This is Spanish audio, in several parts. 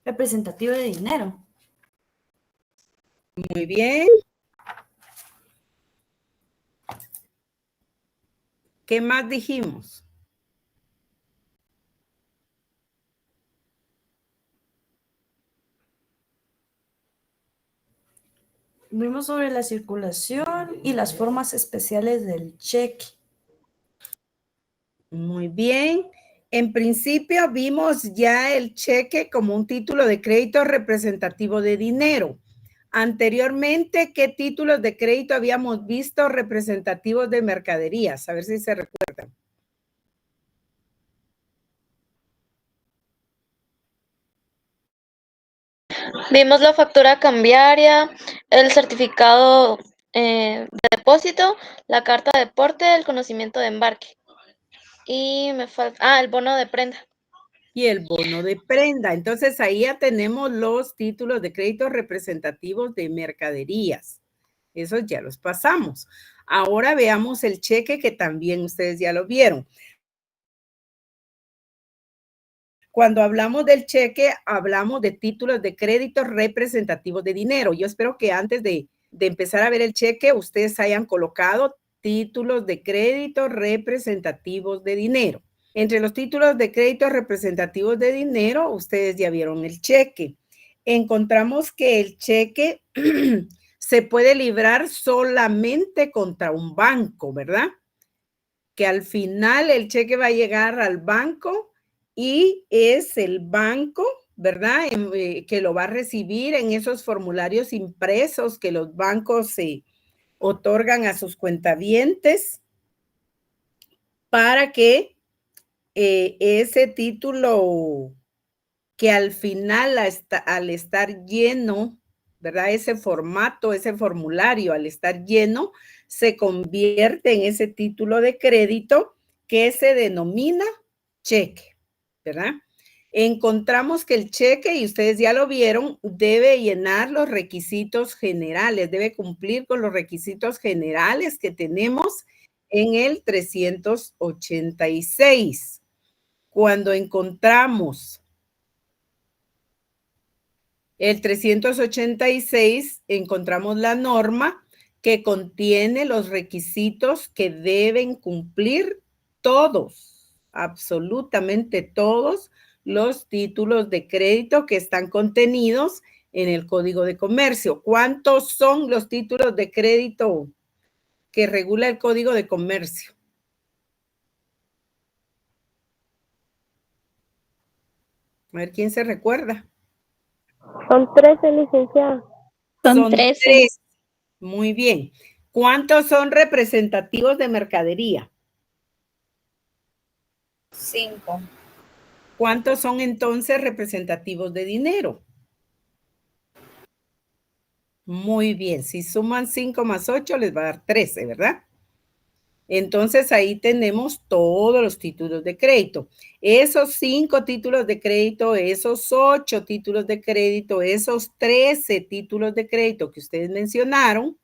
representativo de dinero. Muy bien. ¿Qué más dijimos? Vimos sobre la circulación y las formas especiales del cheque. Muy bien. En principio vimos ya el cheque como un título de crédito representativo de dinero. Anteriormente, ¿qué títulos de crédito habíamos visto representativos de mercaderías? A ver si se recuerdan. Vimos la factura cambiaria, el certificado de depósito, la carta de porte, el conocimiento de embarque. Y me falta, el bono de prenda. Y el bono de prenda. Entonces ahí ya tenemos los títulos de crédito representativos de mercaderías. Esos ya los pasamos. Ahora veamos el cheque que también ustedes ya lo vieron. Cuando hablamos del cheque, hablamos de títulos de crédito representativos de dinero. Yo espero que antes de empezar a ver el cheque, ustedes hayan colocado títulos de crédito representativos de dinero. Entre los títulos de crédito representativos de dinero, ustedes ya vieron el cheque. Encontramos que el cheque se puede librar solamente contra un banco, ¿verdad? Que al final el cheque va a llegar al banco y es el banco, ¿verdad? Que lo va a recibir en esos formularios impresos que los bancos se otorgan a sus cuentavientes para que ese título que al final al estar lleno, ¿verdad? Ese formato, ese formulario al estar lleno, se convierte en ese título de crédito que se denomina cheque, ¿verdad? Encontramos que el cheque, y ustedes ya lo vieron, debe llenar los requisitos generales, debe cumplir con los requisitos generales que tenemos en el 386. Cuando encontramos el 386, encontramos la norma que contiene los requisitos que deben cumplir todos, absolutamente todos los títulos de crédito que están contenidos en el Código de Comercio. ¿Cuántos son los títulos de crédito que regula el Código de Comercio? A ver, ¿quién se recuerda? Son 13, licenciada. Son 13. 3. Muy bien. ¿Cuántos son representativos de mercadería? 5. ¿Cuántos son entonces representativos de dinero? Muy bien. Si suman 5 más 8, les va a dar 13, ¿verdad? Entonces ahí tenemos todos los títulos de crédito. Esos 5 títulos de crédito, esos 8 títulos de crédito, esos 13 títulos de crédito que ustedes mencionaron,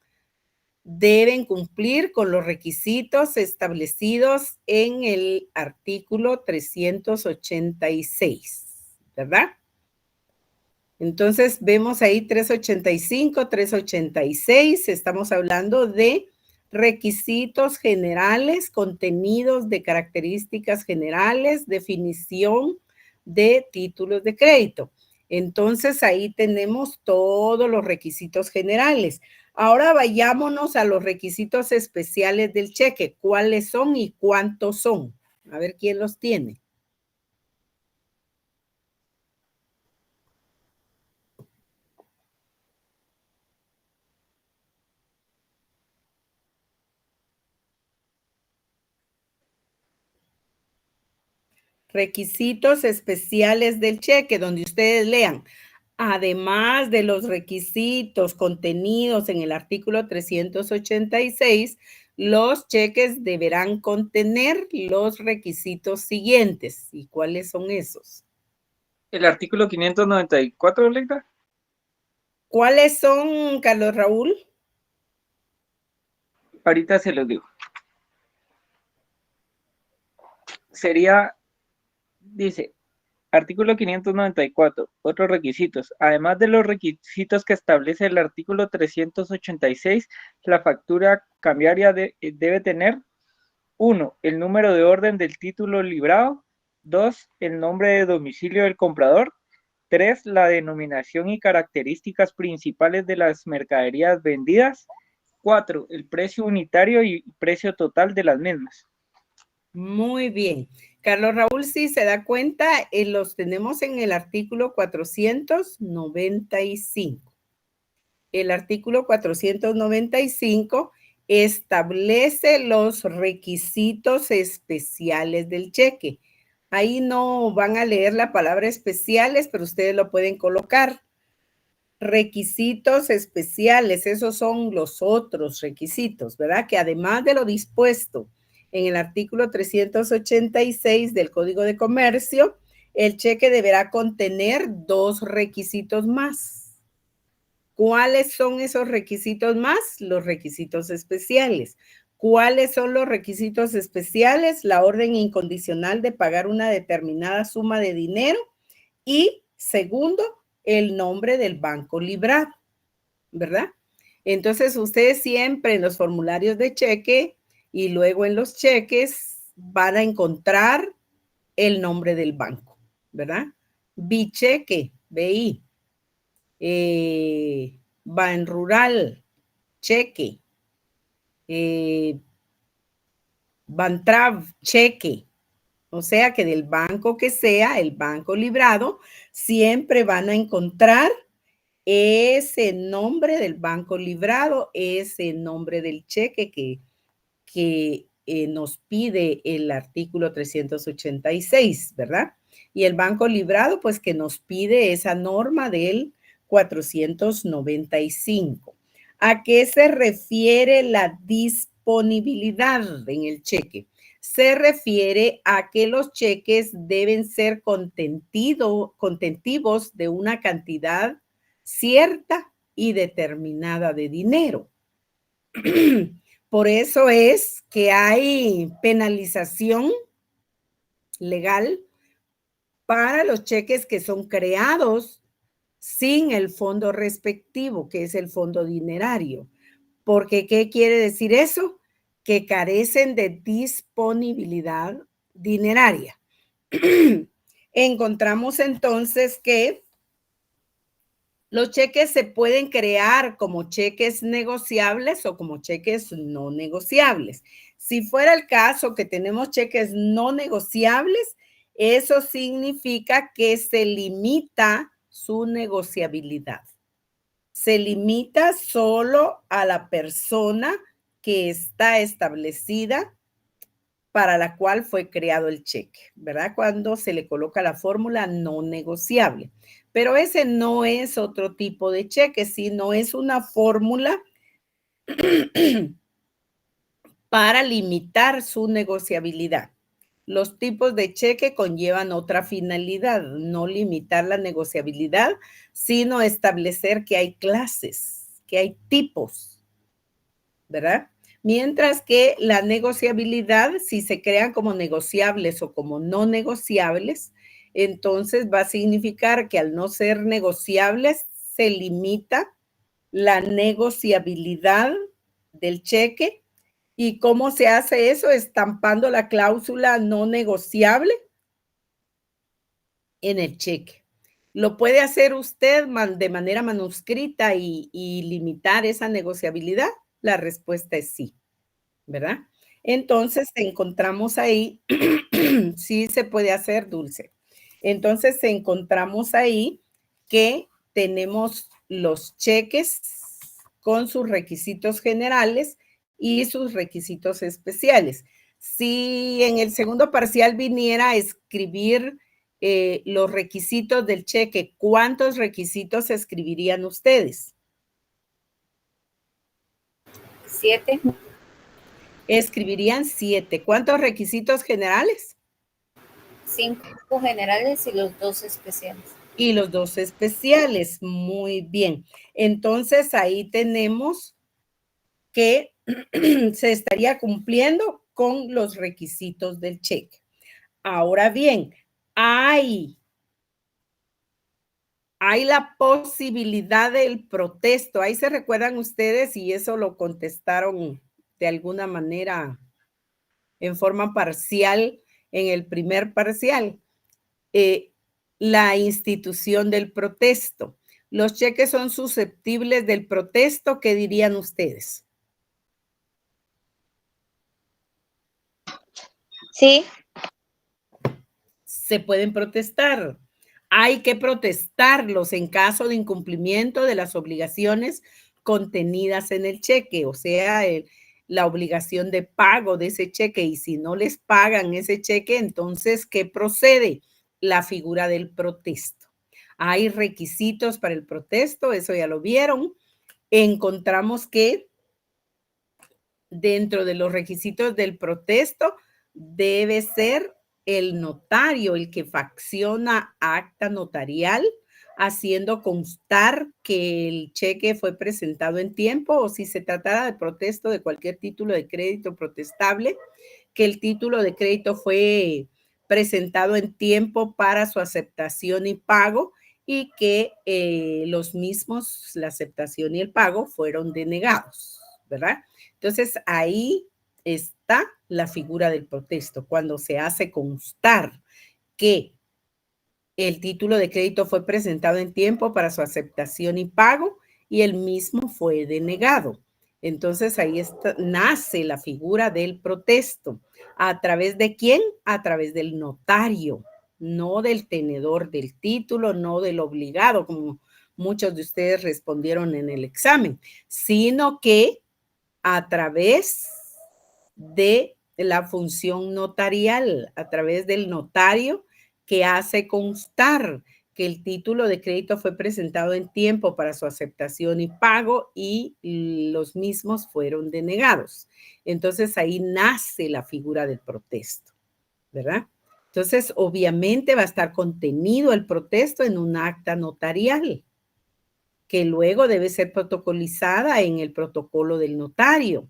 deben cumplir con los requisitos establecidos en el artículo 386, ¿verdad? Entonces vemos ahí 385, 386, estamos hablando de requisitos generales, contenidos de características generales, definición de títulos de crédito. Entonces ahí tenemos todos los requisitos generales. Ahora vayámonos a los requisitos especiales del cheque. ¿Cuáles son y cuántos son? A ver quién los tiene. Requisitos especiales del cheque, donde ustedes lean, además de los requisitos contenidos en el artículo 386, los cheques deberán contener los requisitos siguientes. ¿Y cuáles son esos? El artículo 594, Lecta. ¿Cuáles son, Carlos Raúl? Ahorita se los digo. Sería, dice, Artículo 594. Otros requisitos. Además de los requisitos que establece el artículo 386, la factura cambiaria debe tener: 1. El número de orden del título librado. 2. El nombre de domicilio del comprador. 3. La denominación y características principales de las mercaderías vendidas. 4. El precio unitario y precio total de las mismas. Muy bien. Carlos Raúl, si se da cuenta, los tenemos en el artículo 495. El artículo 495 establece los requisitos especiales del cheque. Ahí no van a leer la palabra especiales, pero ustedes lo pueden colocar. Requisitos especiales, esos son los otros requisitos, ¿verdad? Que además de lo dispuesto en el artículo 386 del Código de Comercio, el cheque deberá contener 2 requisitos más. ¿Cuáles son esos requisitos más? Los requisitos especiales. ¿Cuáles son los requisitos especiales? La orden incondicional de pagar una determinada suma de dinero y, segundo, el nombre del banco librado, ¿verdad? Entonces, ustedes siempre en los formularios de cheque y luego en los cheques van a encontrar el nombre del banco, ¿verdad? Bicheque, BI. Ban Rural, cheque. Bantrav, cheque. O sea que del banco que sea, el banco librado, siempre van a encontrar ese nombre del banco librado, ese nombre del cheque que nos pide el artículo 386, ¿verdad? Y el banco librado, pues que nos pide esa norma del 495. ¿A qué se refiere la disponibilidad en el cheque? Se refiere a que los cheques deben ser contentivos de una cantidad cierta y determinada de dinero. Por eso es que hay penalización legal para los cheques que son creados sin el fondo respectivo, que es el fondo dinerario. Porque, ¿qué quiere decir eso? Que carecen de disponibilidad dineraria. Encontramos entonces que los cheques se pueden crear como cheques negociables o como cheques no negociables. Si fuera el caso que tenemos cheques no negociables, eso significa que se limita su negociabilidad. Se limita solo a la persona que está establecida para la cual fue creado el cheque, ¿verdad? Cuando se le coloca la fórmula no negociable. Pero ese no es otro tipo de cheque, sino es una fórmula para limitar su negociabilidad. Los tipos de cheque conllevan otra finalidad, no limitar la negociabilidad, sino establecer que hay clases, que hay tipos, ¿verdad? Mientras que la negociabilidad, si se crean como negociables o como no negociables, entonces va a significar que al no ser negociables, se limita la negociabilidad del cheque. ¿Y cómo se hace eso? Estampando la cláusula no negociable en el cheque. ¿Lo puede hacer usted de manera manuscrita y limitar esa negociabilidad? La respuesta es sí, ¿verdad? Entonces encontramos ahí, sí se puede hacer, Dulce. Entonces encontramos ahí que tenemos los cheques con sus requisitos generales y sus requisitos especiales. Si en el segundo parcial viniera a escribir los requisitos del cheque, ¿cuántos requisitos escribirían ustedes? 7. Escribirían 7. ¿Cuántos requisitos generales? 5 generales y los 2 especiales. Y los 2 especiales. Muy bien. Entonces, ahí tenemos que se estaría cumpliendo con los requisitos del cheque. Ahora bien, hay hay la posibilidad del protesto. Ahí se recuerdan ustedes y eso lo contestaron de alguna manera en forma parcial en el primer parcial. La institución del protesto. ¿Los cheques son susceptibles del protesto? ¿Qué dirían ustedes? Sí, Se pueden protestar. Hay que protestarlos en caso de incumplimiento de las obligaciones contenidas en el cheque, o sea, la obligación de pago de ese cheque. Y si no les pagan ese cheque, entonces, ¿qué procede? La figura del protesto. Hay requisitos para el protesto, eso ya lo vieron. Encontramos que dentro de los requisitos del protesto debe ser el notario el que facciona acta notarial haciendo constar que el cheque fue presentado en tiempo, o si se tratara de protesto de cualquier título de crédito protestable, que el título de crédito fue presentado en tiempo para su aceptación y pago, y que los mismos, la aceptación y el pago, fueron denegados, ¿verdad? Entonces, ahí está la figura del protesto, cuando se hace constar que el título de crédito fue presentado en tiempo para su aceptación y pago y el mismo fue denegado. Entonces, ahí nace la figura del protesto. ¿A través de quién? A través del notario, no del tenedor del título, no del obligado, como muchos de ustedes respondieron en el examen, sino que a través de la función notarial, a través del notario que hace constar que el título de crédito fue presentado en tiempo para su aceptación y pago y los mismos fueron denegados. Entonces ahí nace la figura del protesto, ¿verdad? Entonces, obviamente va a estar contenido el protesto en un acta notarial, que luego debe ser protocolizada en el protocolo del notario,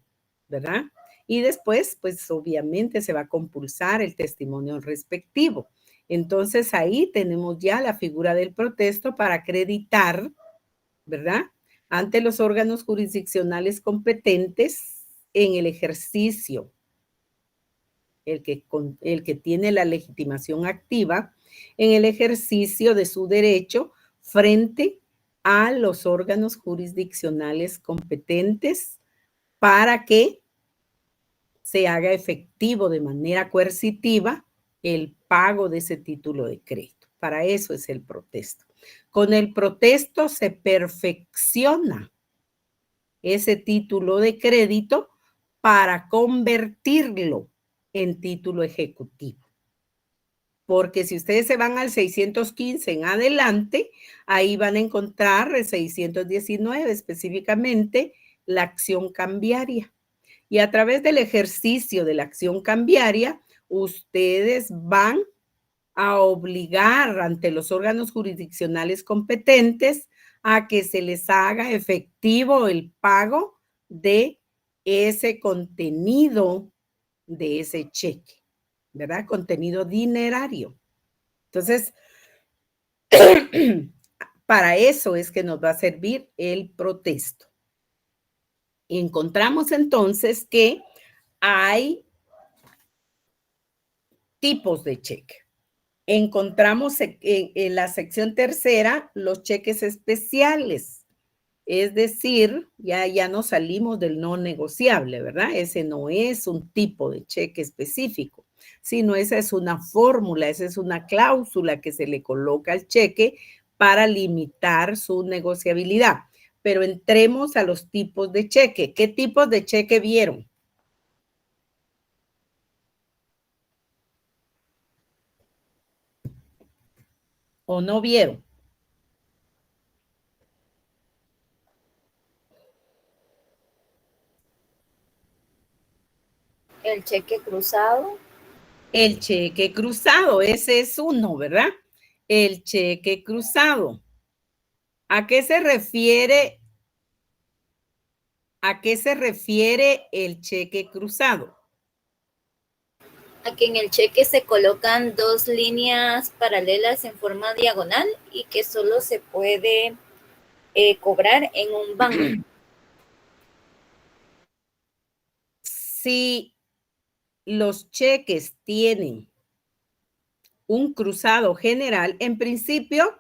¿verdad? Y después, pues obviamente se va a compulsar el testimonio respectivo. Entonces ahí tenemos ya la figura del protesto para acreditar, ¿verdad? Ante los órganos jurisdiccionales competentes en el ejercicio, el que tiene la legitimación activa, en el ejercicio de su derecho frente a los órganos jurisdiccionales competentes para que se haga efectivo de manera coercitiva el pago de ese título de crédito. Para eso es el protesto. Con el protesto se perfecciona ese título de crédito para convertirlo en título ejecutivo. Porque si ustedes se van al 615 en adelante, ahí van a encontrar el 619 específicamente la acción cambiaria. Y a través del ejercicio de la acción cambiaria, ustedes van a obligar ante los órganos jurisdiccionales competentes a que se les haga efectivo el pago de ese contenido de ese cheque, ¿verdad? Contenido dinerario. Entonces, para eso es que nos va a servir el protesto. Encontramos entonces que hay tipos de cheque. Encontramos en la sección tercera los cheques especiales. Es decir, ya nos salimos del no negociable, ¿verdad? Ese no es un tipo de cheque específico, sino esa es una fórmula, esa es una cláusula que se le coloca al cheque para limitar su negociabilidad. Pero entremos a los tipos de cheque. ¿Qué tipos de cheque vieron? ¿O no vieron? El cheque cruzado. El cheque cruzado, ese es uno, ¿verdad? El cheque cruzado. ¿A qué se refiere? ¿A qué se refiere el cheque cruzado? A que en el cheque se colocan dos líneas paralelas en forma diagonal y que solo se puede cobrar en un banco. Si los cheques tienen un cruzado general, en principio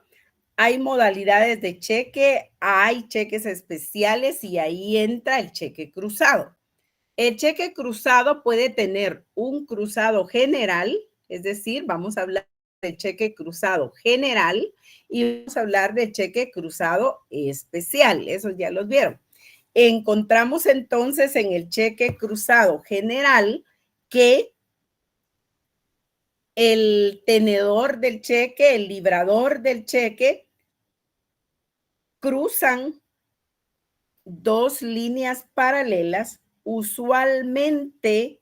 hay modalidades de cheque, hay cheques especiales y ahí entra el cheque cruzado. El cheque cruzado puede tener un cruzado general, es decir, vamos a hablar del cheque cruzado general y vamos a hablar del cheque cruzado especial, esos ya los vieron. Encontramos entonces en el cheque cruzado general que el tenedor del cheque, el librador del cheque, cruzan dos líneas paralelas, usualmente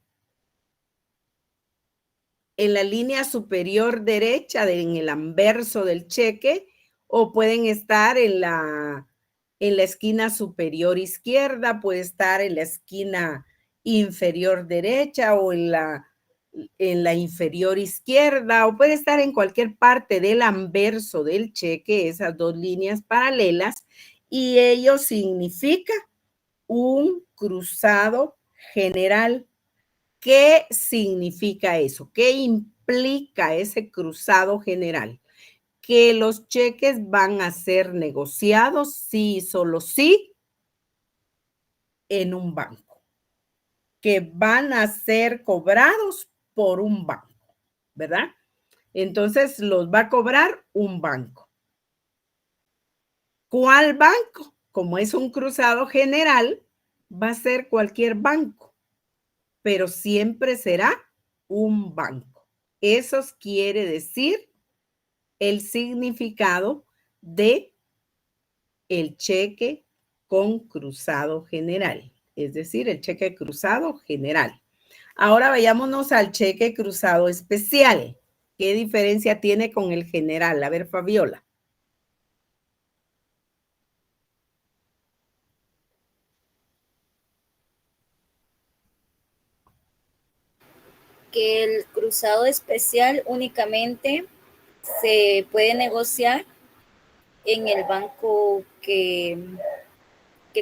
en la línea superior derecha, en el anverso del cheque, o pueden estar en la esquina superior izquierda, puede estar en la esquina inferior derecha o en la inferior izquierda, o puede estar en cualquier parte del anverso del cheque, esas dos líneas paralelas, y ello significa un cruzado general. ¿Qué significa eso? ¿Qué implica ese cruzado general? Que los cheques van a ser negociados sí y solo sí en un banco, que van a ser cobrados por un banco, ¿verdad? Entonces los va a cobrar un banco. ¿Cuál banco? Como es un cruzado general, va a ser cualquier banco, pero siempre será un banco. Eso quiere decir el significado de el cheque con cruzado general, es decir, el cheque cruzado general. Ahora vayámonos al cheque cruzado especial. ¿Qué diferencia tiene con el general? A ver, Fabiola. Que el cruzado especial únicamente se puede negociar en el banco que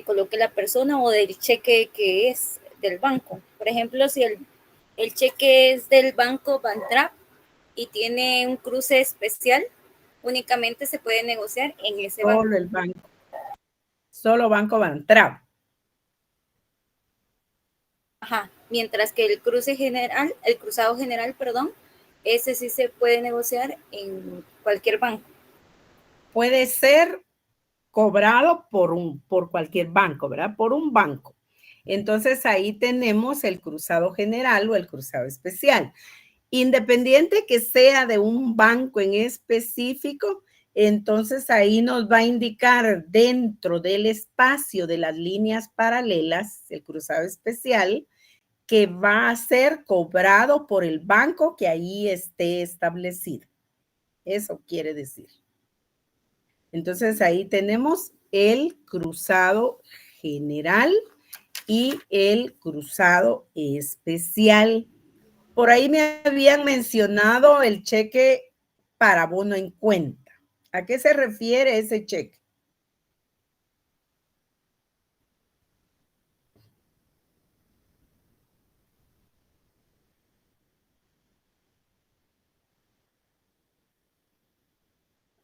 coloque la persona o del cheque que es del banco. Por ejemplo, si el cheque es del banco Bantrap y tiene un cruce especial, únicamente se puede negociar en ese banco. Solo el banco. Solo Banco Bantrap. Ajá. Mientras que el cruzado general, perdón, ese sí se puede negociar en cualquier banco. Puede ser cobrado por cualquier banco, ¿verdad? Por un banco. Entonces ahí tenemos el cruzado general o el cruzado especial. Independiente que sea de un banco en específico, entonces ahí nos va a indicar dentro del espacio de las líneas paralelas, el cruzado especial, que va a ser cobrado por el banco que ahí esté establecido. Eso quiere decir. Entonces ahí tenemos el cruzado general y el cruzado especial. Por ahí me habían mencionado el cheque para abono en cuenta. ¿A qué se refiere ese cheque?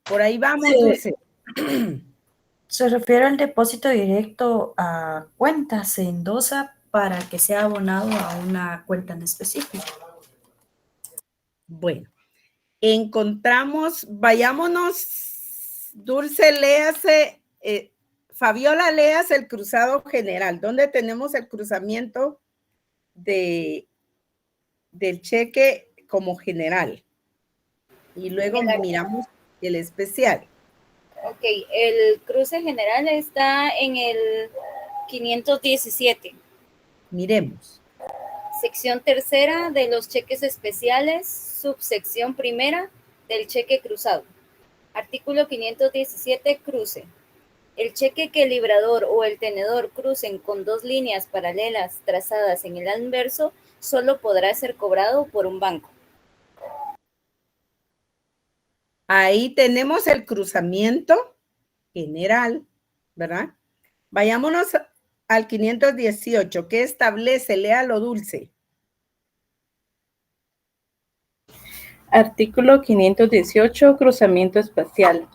Por ahí vamos, Sí. Dulce. Se refiere al depósito directo a cuenta, se endosa para que sea abonado a una cuenta en específico. Bueno, encontramos, vayámonos, Dulce, léase, Fabiola, léase el cruzado general. ¿Dónde tenemos el cruzamiento del cheque como general? Y luego miramos el especial. Ok, el cruce general está en el 517. Miremos. Sección tercera de los cheques especiales, subsección primera del cheque cruzado. Artículo 517, cruce. El cheque que el librador o el tenedor crucen con dos líneas paralelas trazadas en el anverso solo podrá ser cobrado por un banco. Ahí tenemos el cruzamiento general, ¿verdad? Vayámonos al 518. ¿Qué establece? Léalo, Dulce. Artículo 518, cruzamiento espacial.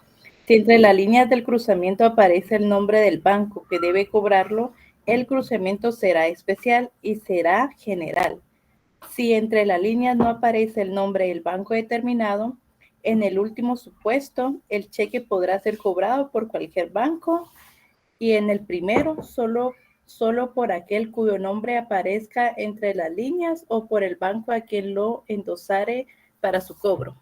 Si entre las líneas del cruzamiento aparece el nombre del banco que debe cobrarlo, el cruzamiento será especial y será general. Si entre las líneas no aparece el nombre del banco determinado, en el último supuesto, el cheque podrá ser cobrado por cualquier banco y en el primero solo por aquel cuyo nombre aparezca entre las líneas o por el banco a quien lo endosare para su cobro.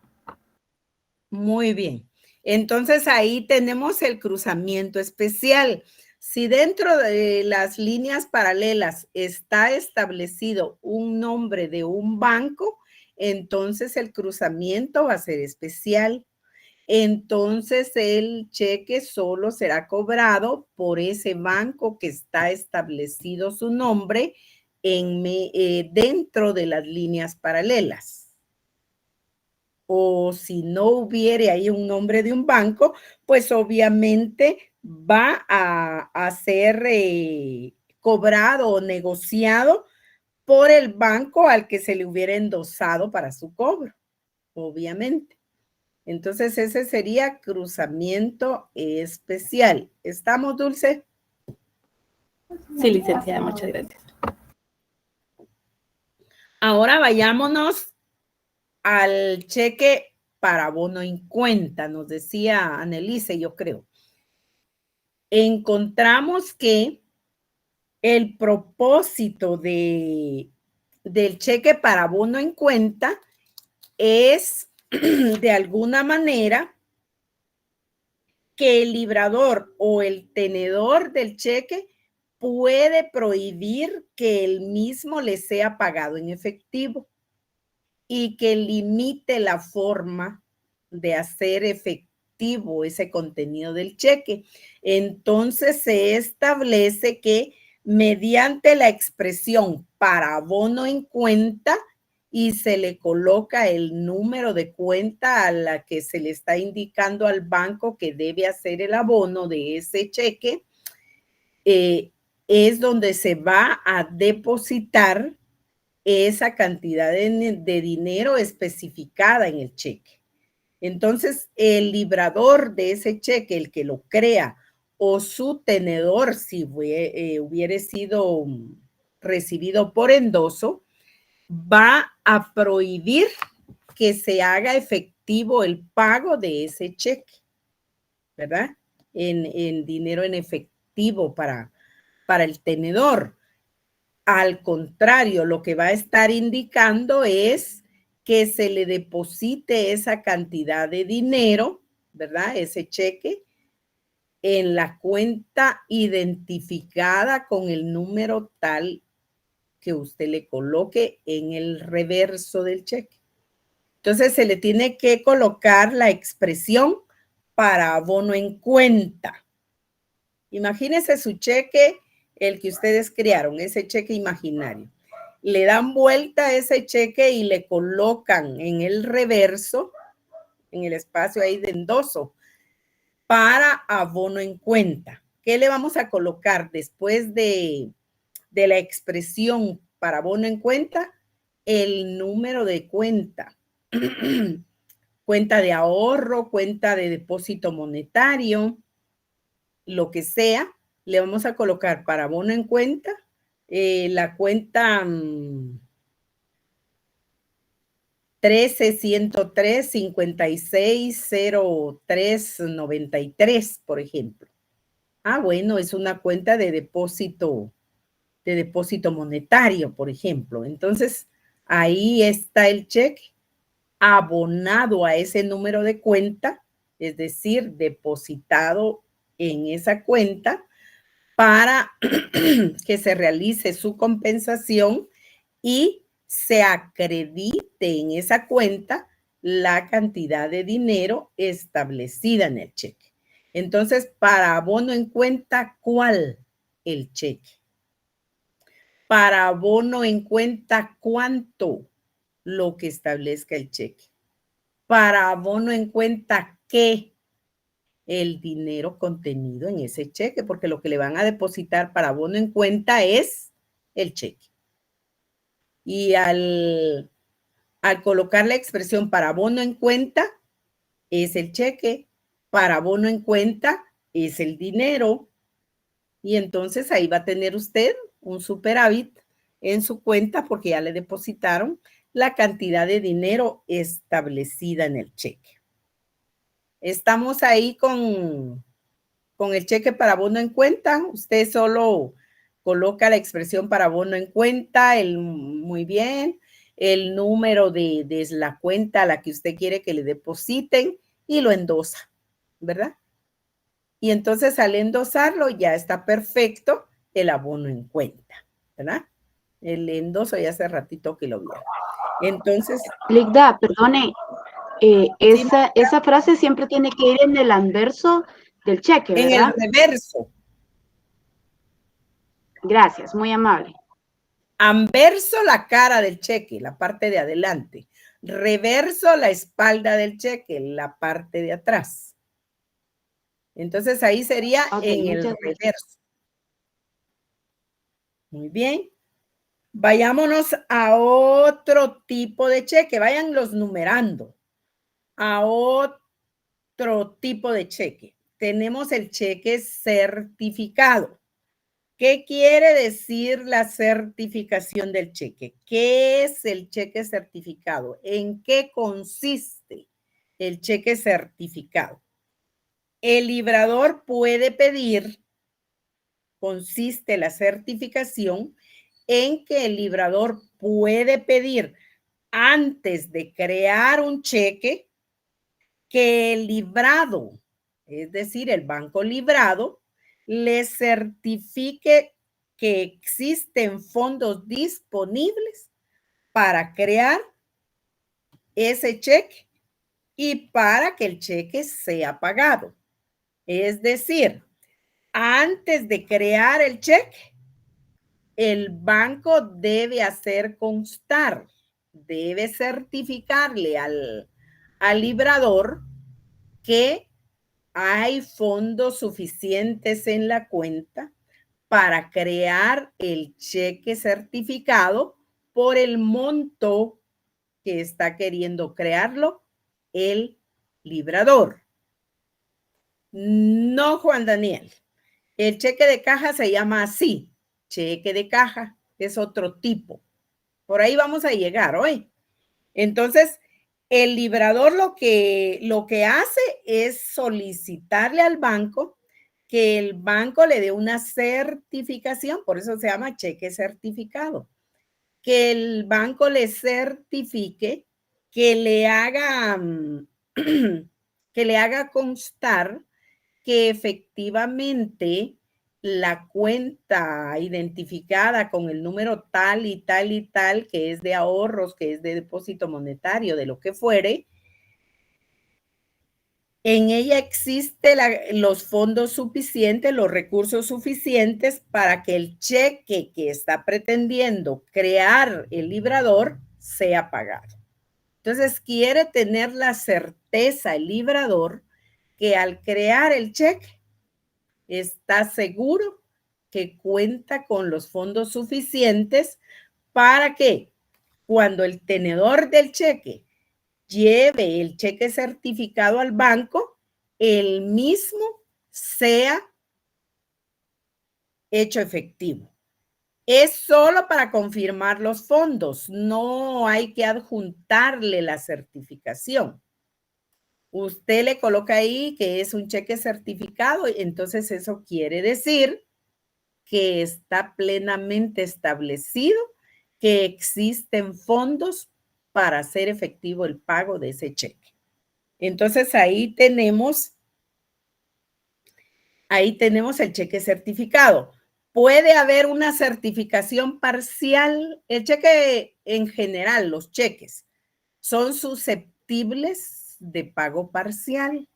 Muy bien. Entonces ahí tenemos el cruzamiento especial. Si dentro de las líneas paralelas está establecido un nombre de un banco, entonces el cruzamiento va a ser especial. Entonces el cheque solo será cobrado por ese banco que está establecido su nombre dentro de las líneas paralelas. O si no hubiere ahí un nombre de un banco, pues obviamente va a ser cobrado o negociado por el banco al que se le hubiera endosado para su cobro, obviamente. Entonces ese sería cruzamiento especial. ¿Estamos, Dulce? Sí, licenciada, muchas gracias. Ahora vayámonos al cheque para bono en cuenta, nos decía Annelise, yo creo. Encontramos que el propósito del cheque para bono en cuenta es, de alguna manera, que el librador o el tenedor del cheque puede prohibir que el mismo le sea pagado en efectivo y que limite la forma de hacer efectivo ese contenido del cheque. Entonces se establece que mediante la expresión para abono en cuenta y se le coloca el número de cuenta a la que se le está indicando al banco que debe hacer el abono de ese cheque, es donde se va a depositar esa cantidad de dinero especificada en el cheque. Entonces, el librador de ese cheque, el que lo crea, o su tenedor, si hubiera sido recibido por endoso, va a prohibir que se haga efectivo el pago de ese cheque, ¿verdad? En dinero en efectivo para el tenedor. Al contrario, lo que va a estar indicando es que se le deposite esa cantidad de dinero, ¿verdad? Ese cheque en la cuenta identificada con el número tal que usted le coloque en el reverso del cheque. Entonces se le tiene que colocar la expresión para abono en cuenta. Imagínese su cheque, el que ustedes crearon, ese cheque imaginario. Le dan vuelta a ese cheque y le colocan en el reverso, en el espacio ahí de endoso, para abono en cuenta. ¿Qué le vamos a colocar después de la expresión para abono en cuenta? El número de cuenta. Cuenta de ahorro, cuenta de depósito monetario, lo que sea. Le vamos a colocar para abono en cuenta la cuenta 13-103-56-03-93, por ejemplo. Ah, bueno, es una cuenta de depósito monetario, por ejemplo. Entonces, ahí está el cheque abonado a ese número de cuenta, es decir, depositado en esa cuenta para que se realice su compensación y se acredite en esa cuenta la cantidad de dinero establecida en el cheque. Entonces, para abono en cuenta, ¿cuál? El cheque. Para abono en cuenta, ¿cuánto? Lo que establezca el cheque. Para abono en cuenta, ¿qué? El dinero contenido en ese cheque, porque lo que le van a depositar para abono en cuenta es el cheque. Y al colocar la expresión para abono en cuenta, es el cheque. Para abono en cuenta, es el dinero. Y entonces ahí va a tener usted un superávit en su cuenta porque ya le depositaron la cantidad de dinero establecida en el cheque. Estamos ahí con el cheque para abono en cuenta. Usted solo coloca la expresión para abono en cuenta, muy bien, el número de la cuenta a la que usted quiere que le depositen y lo endosa, ¿verdad? Y entonces al endosarlo ya está perfecto el abono en cuenta, ¿verdad? El endoso ya hace ratito que lo vieron. Entonces. Ligda, perdone, esa frase siempre tiene que ir en el anverso del cheque, ¿verdad? En el reverso. Gracias, muy amable. Anverso, la cara del cheque, la parte de adelante. Reverso, la espalda del cheque, la parte de atrás. Entonces ahí sería en el reverso. Muy bien. Vayámonos a otro tipo de cheque. Váyanlos numerando. A otro tipo de cheque. Tenemos el cheque certificado. ¿Qué quiere decir la certificación del cheque? ¿Qué es el cheque certificado? ¿En qué consiste el cheque certificado? El librador puede pedir, consiste la certificación en que el librador puede pedir antes de crear un cheque que el librado, es decir, el banco librado, le certifique que existen fondos disponibles para crear ese cheque y para que el cheque sea pagado. Es decir, antes de crear el cheque, el banco debe hacer constar, debe certificarle al librador que hay fondos suficientes en la cuenta para crear el cheque certificado por el monto que está queriendo crearlo el librador. No, Juan Daniel. El cheque de caja se llama así. Cheque de caja es otro tipo. Por ahí vamos a llegar hoy. Entonces, el librador lo que hace es solicitarle al banco que el banco le dé una certificación, por eso se llama cheque certificado, que el banco le certifique, que le haga constar que efectivamente la cuenta identificada con el número tal y tal y tal, que es de ahorros, que es de depósito monetario, de lo que fuere, en ella existen los fondos suficientes, los recursos suficientes para que el cheque que está pretendiendo crear el librador sea pagado. Entonces, quiere tener la certeza el librador que al crear el cheque está seguro que cuenta con los fondos suficientes para que cuando el tenedor del cheque lleve el cheque certificado al banco, el mismo sea hecho efectivo. Es solo para confirmar los fondos, no hay que adjuntarle la certificación. Usted le coloca ahí que es un cheque certificado, entonces eso quiere decir que está plenamente establecido que existen fondos para hacer efectivo el pago de ese cheque. Entonces ahí tenemos el cheque certificado. Puede haber una certificación parcial. El cheque en general, los cheques, son susceptibles de pago parcial.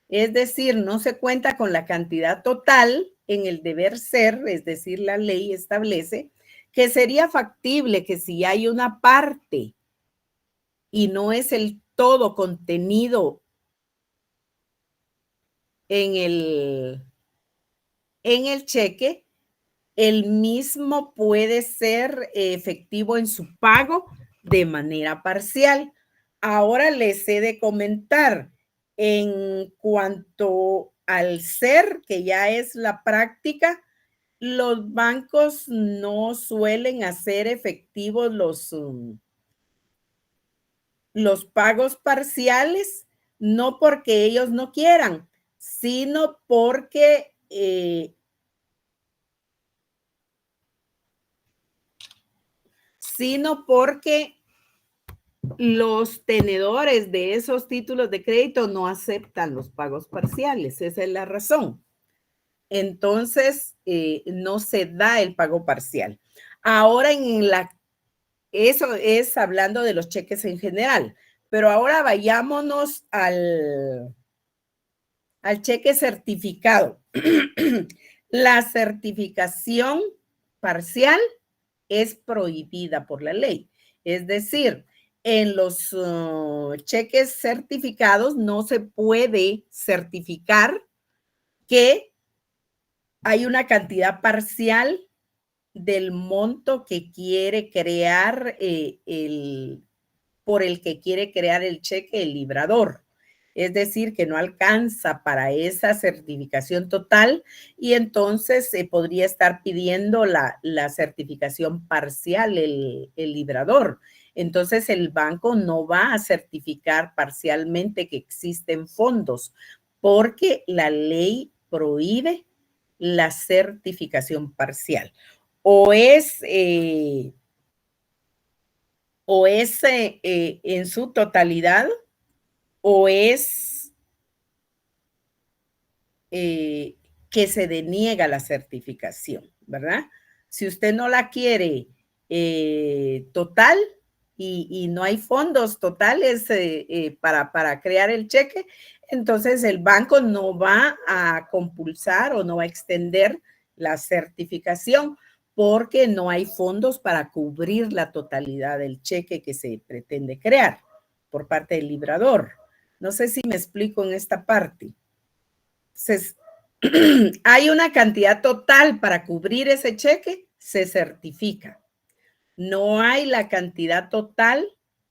Es decir, no se cuenta con la cantidad total en el deber ser, es decir, la ley establece que sería factible que si hay una parte y no es el todo contenido en el cheque, el mismo puede ser efectivo en su pago de manera parcial. Ahora les he de comentar en cuanto al ser, que ya es la práctica, los bancos no suelen hacer efectivos los pagos parciales, no porque ellos no quieran, sino porque los tenedores de esos títulos de crédito no aceptan los pagos parciales. Esa es la razón. Entonces, no se da el pago parcial. Ahora, eso es hablando de los cheques en general, pero ahora vayámonos al cheque certificado. La certificación parcial es prohibida por la ley. Es decir, en los cheques certificados no se puede certificar que hay una cantidad parcial del monto que quiere crear por el que quiere crear el cheque el librador. Es decir, que no alcanza para esa certificación total y entonces se podría estar pidiendo la certificación parcial el librador. Entonces el banco no va a certificar parcialmente que existen fondos porque la ley prohíbe la certificación parcial. O es en su totalidad o es que se deniega la certificación, ¿verdad? Si usted no la quiere total y no hay fondos totales para crear el cheque, entonces el banco no va a compulsar o no va a extender la certificación porque no hay fondos para cubrir la totalidad del cheque que se pretende crear por parte del librador. No sé si me explico en esta parte. Entonces, hay una cantidad total para cubrir ese cheque, se certifica. No hay la cantidad total,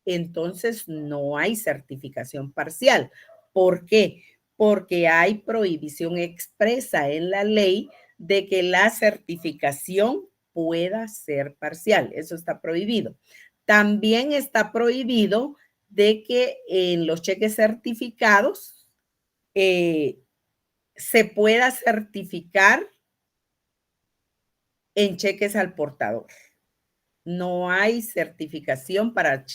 entonces no hay certificación parcial. ¿Por qué? Porque hay prohibición expresa en la ley de que la certificación pueda ser parcial. Eso está prohibido. También está prohibido de que en los cheques certificados se pueda certificar en cheques al portador. No hay certificación para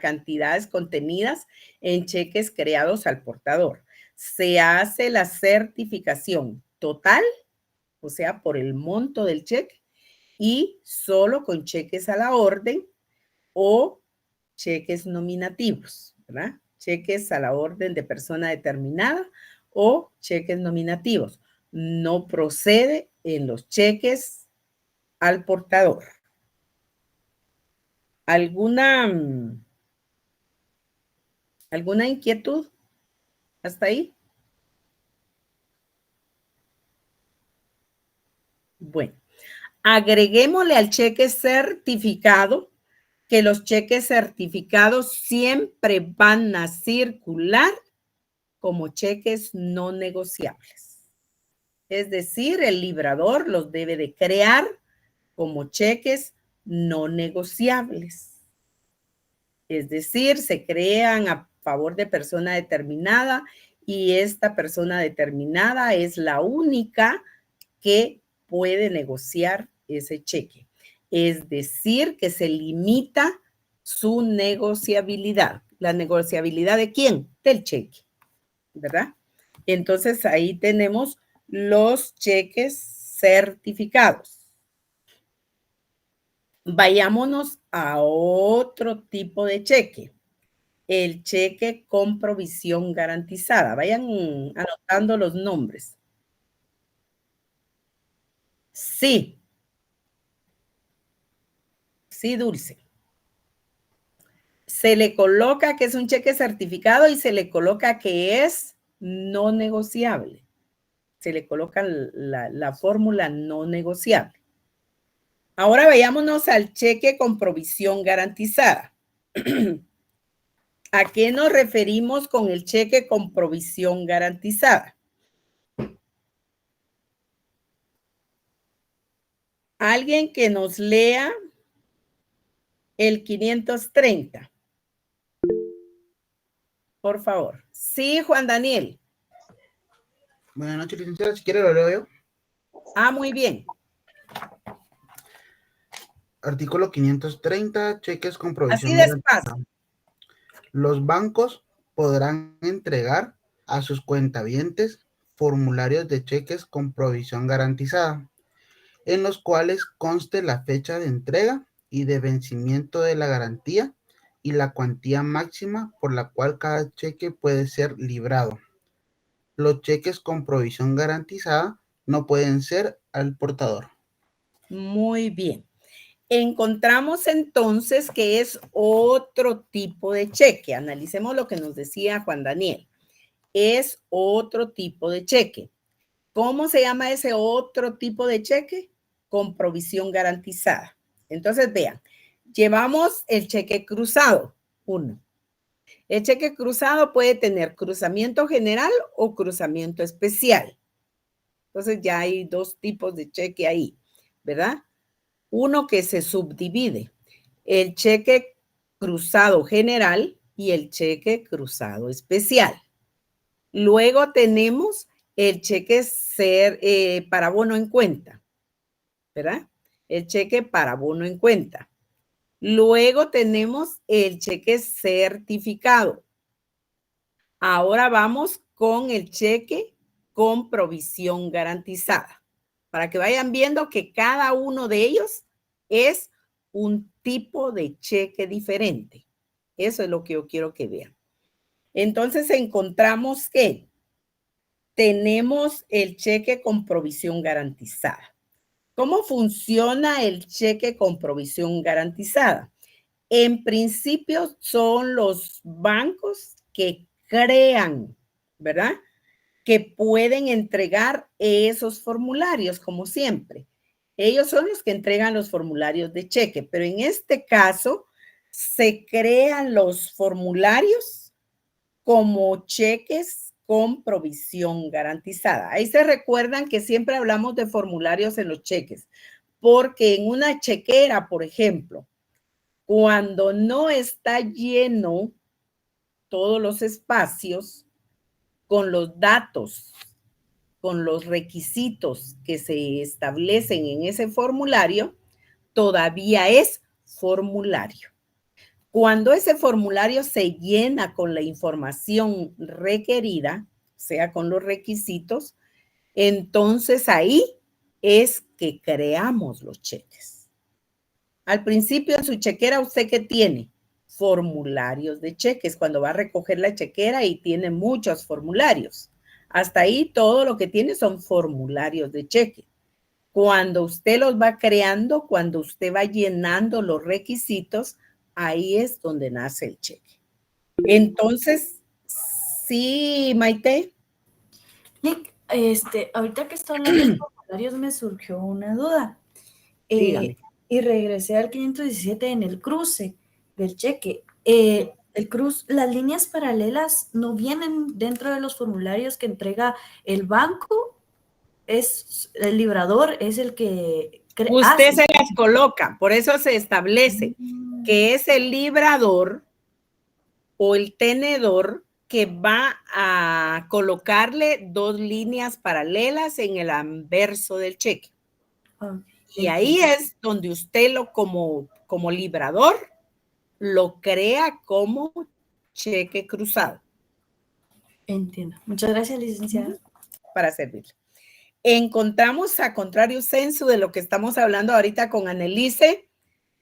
cantidades contenidas en cheques creados al portador. Se hace la certificación total, o sea, por el monto del cheque, y solo con cheques a la orden o cheques nominativos, ¿verdad? Cheques a la orden de persona determinada o cheques nominativos. No procede en los cheques al portador. ¿Alguna inquietud hasta ahí? Bueno, agreguémosle al cheque certificado que los cheques certificados siempre van a circular como cheques no negociables. Es decir, el librador los debe de crear como cheques no negociables. Es decir, se crean a favor de persona determinada y esta persona determinada es la única que puede negociar ese cheque. Es decir, que se limita su negociabilidad. ¿La negociabilidad de quién? Del cheque, ¿verdad? Entonces, ahí tenemos los cheques certificados. Vayámonos a otro tipo de cheque. el cheque con provisión garantizada? Vayan anotando los nombres. Sí. Sí, Dulce. Se le coloca que es un cheque certificado y se le coloca que es no negociable. Se le coloca la fórmula no negociable. Ahora vayámonos al cheque con provisión garantizada. ¿A qué nos referimos con el cheque con provisión garantizada? Alguien que nos lea el 530. Por favor. Sí, Juan Daniel. Buenas noches, licenciada. Si quiere lo leo yo. Ah, muy bien. Artículo 530, cheques con provisión Así despacio. Los bancos podrán entregar a sus cuentavientes formularios de cheques con provisión garantizada, en los cuales conste la fecha de entrega y de vencimiento de la garantía y la cuantía máxima por la cual cada cheque puede ser librado. Los cheques con provisión garantizada no pueden ser al portador. Muy bien. Encontramos entonces que es otro tipo de cheque. Analicemos lo que nos decía Juan Daniel. Es otro tipo de cheque. ¿Cómo se llama ese otro tipo de cheque? Con provisión garantizada. Entonces, vean, llevamos el cheque cruzado, 1. El cheque cruzado puede tener cruzamiento general o cruzamiento especial. Entonces, ya hay 2 tipos de cheque ahí, ¿verdad? Uno que se subdivide, el cheque cruzado general y el cheque cruzado especial. Luego tenemos el cheque para bono en cuenta, ¿verdad? El cheque para bono en cuenta. Luego tenemos el cheque certificado. Ahora vamos con el cheque con provisión garantizada, para que vayan viendo que cada uno de ellos es un tipo de cheque diferente. Eso es lo que yo quiero que vean. Entonces encontramos que tenemos el cheque con provisión garantizada. ¿Cómo funciona el cheque con provisión garantizada? En principio son los bancos que crean, ¿verdad? Que pueden entregar esos formularios, como siempre. Ellos son los que entregan los formularios de cheque, pero en este caso se crean los formularios como cheques con provisión garantizada. Ahí se recuerdan que siempre hablamos de formularios en los cheques, porque en una chequera, por ejemplo, cuando no está lleno todos los espacios con los datos, con los requisitos que se establecen en ese formulario, todavía es formulario. Cuando ese formulario se llena con la información requerida, o sea, con los requisitos, entonces ahí es que creamos los cheques. Al principio en su chequera, ¿usted qué tiene? Formularios de cheques, cuando va a recoger la chequera y tiene muchos formularios. Hasta ahí todo lo que tiene son formularios de cheque. Cuando usted los va creando, cuando usted va llenando los requisitos, ahí es donde nace el cheque. Entonces, sí, Maite. Nick, ahorita que está hablando de formularios me surgió una duda. Dígame. Y regresé al 517 en el cruce del cheque. Las líneas paralelas no vienen dentro de los formularios que entrega el banco. Es el librador, es el que usted se las coloca, por eso se establece que es el librador o el tenedor que va a colocarle 2 líneas paralelas en el anverso del cheque. Y ahí es donde usted como librador lo crea como cheque cruzado. Entiendo. Muchas gracias, licenciada. Para servirle. Encontramos, a contrario sensu de lo que estamos hablando ahorita con Annelise,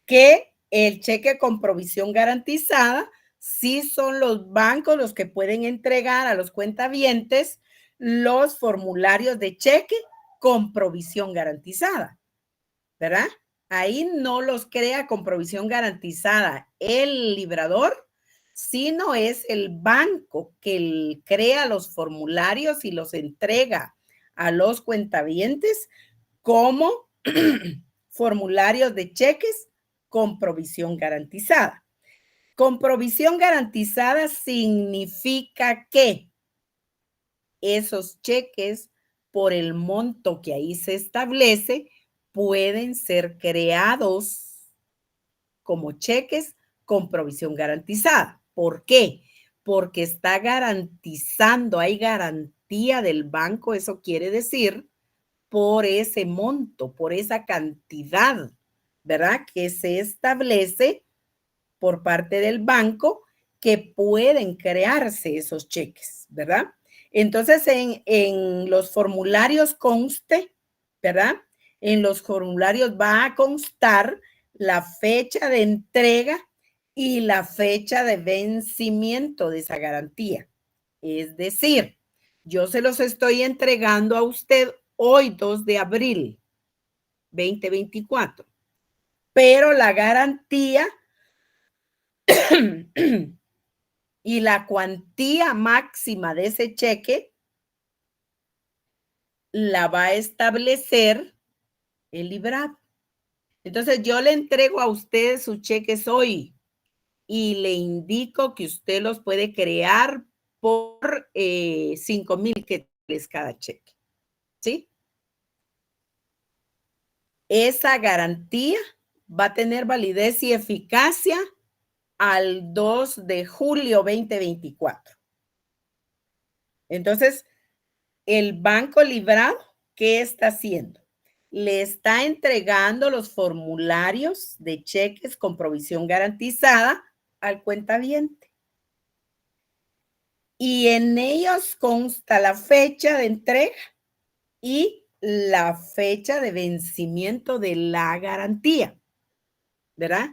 que el cheque con provisión garantizada sí son los bancos los que pueden entregar a los cuentavientes los formularios de cheque con provisión garantizada, ¿verdad? Ahí no los crea con provisión garantizada el librador, sino es el banco que crea los formularios y los entrega a los cuentavientes como formularios de cheques con provisión garantizada. Con provisión garantizada significa que esos cheques, por el monto que ahí se establece, pueden ser creados como cheques con provisión garantizada. ¿Por qué? Porque está garantizando, hay garantía del banco, eso quiere decir, por ese monto, por esa cantidad, ¿verdad? Que se establece por parte del banco que pueden crearse esos cheques, ¿verdad? Entonces, en los formularios conste, ¿verdad? En los formularios va a constar la fecha de entrega y la fecha de vencimiento de esa garantía. Es decir, yo se los estoy entregando a usted hoy, 2 de abril 2024, pero la garantía y la cuantía máxima de ese cheque la va a establecer el librado. Entonces, yo le entrego a usted sus cheques hoy y le indico que usted los puede crear por 5,000 quetzales cada cheque. ¿Sí? Esa garantía va a tener validez y eficacia al 2 de julio 2024. Entonces, el banco librado, ¿qué está haciendo? Le está entregando los formularios de cheques con provisión garantizada al cuentaviente. Y en ellos consta la fecha de entrega y la fecha de vencimiento de la garantía, ¿verdad?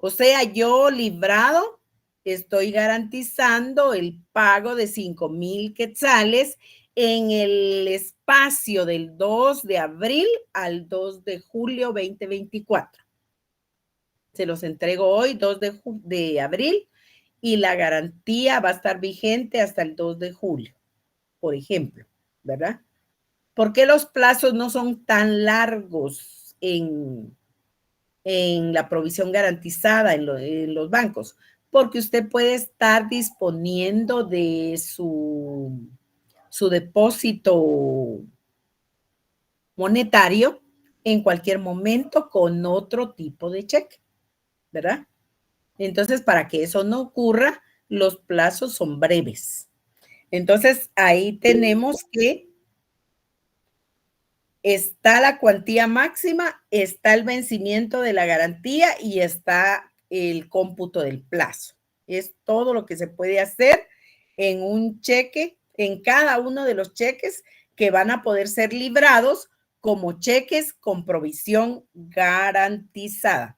O sea, yo librado estoy garantizando el pago de 5,000 quetzales en el espacio del 2 de abril al 2 de julio 2024. Se los entrego hoy, 2 de abril, y la garantía va a estar vigente hasta el 2 de julio, por ejemplo, ¿verdad? ¿Por qué los plazos no son tan largos en la provisión garantizada en los bancos? Porque usted puede estar disponiendo de su depósito monetario en cualquier momento con otro tipo de cheque, ¿verdad? Entonces, para que eso no ocurra, los plazos son breves. Entonces, ahí tenemos que está la cuantía máxima, está el vencimiento de la garantía y está el cómputo del plazo. Es todo lo que se puede hacer en un cheque, en cada uno de los cheques que van a poder ser librados como cheques con provisión garantizada.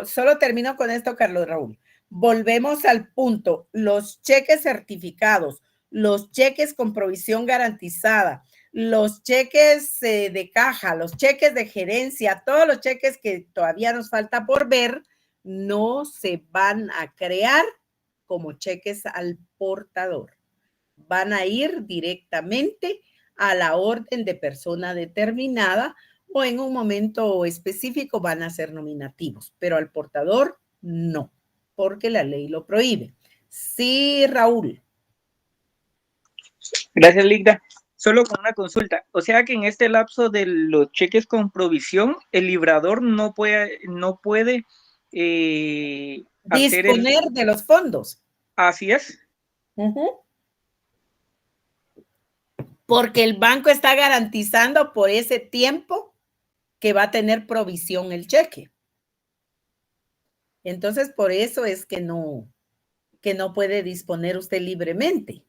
Solo termino con esto, Carlos Raúl. Volvemos al punto. Los cheques certificados, los cheques con provisión garantizada, los cheques de caja, los cheques de gerencia, todos los cheques que todavía nos falta por ver, no se van a crear como cheques al portador. Van a ir directamente a la orden de persona determinada o en un momento específico van a ser nominativos, pero al portador no, porque la ley lo prohíbe. Sí, Raúl. Gracias, Ligda. Solo con una consulta. O sea que en este lapso de los cheques con provisión, el librador no puede disponer de los fondos. Así es. Porque el banco está garantizando por ese tiempo que va a tener provisión el cheque. Entonces, por eso es que no puede disponer usted libremente.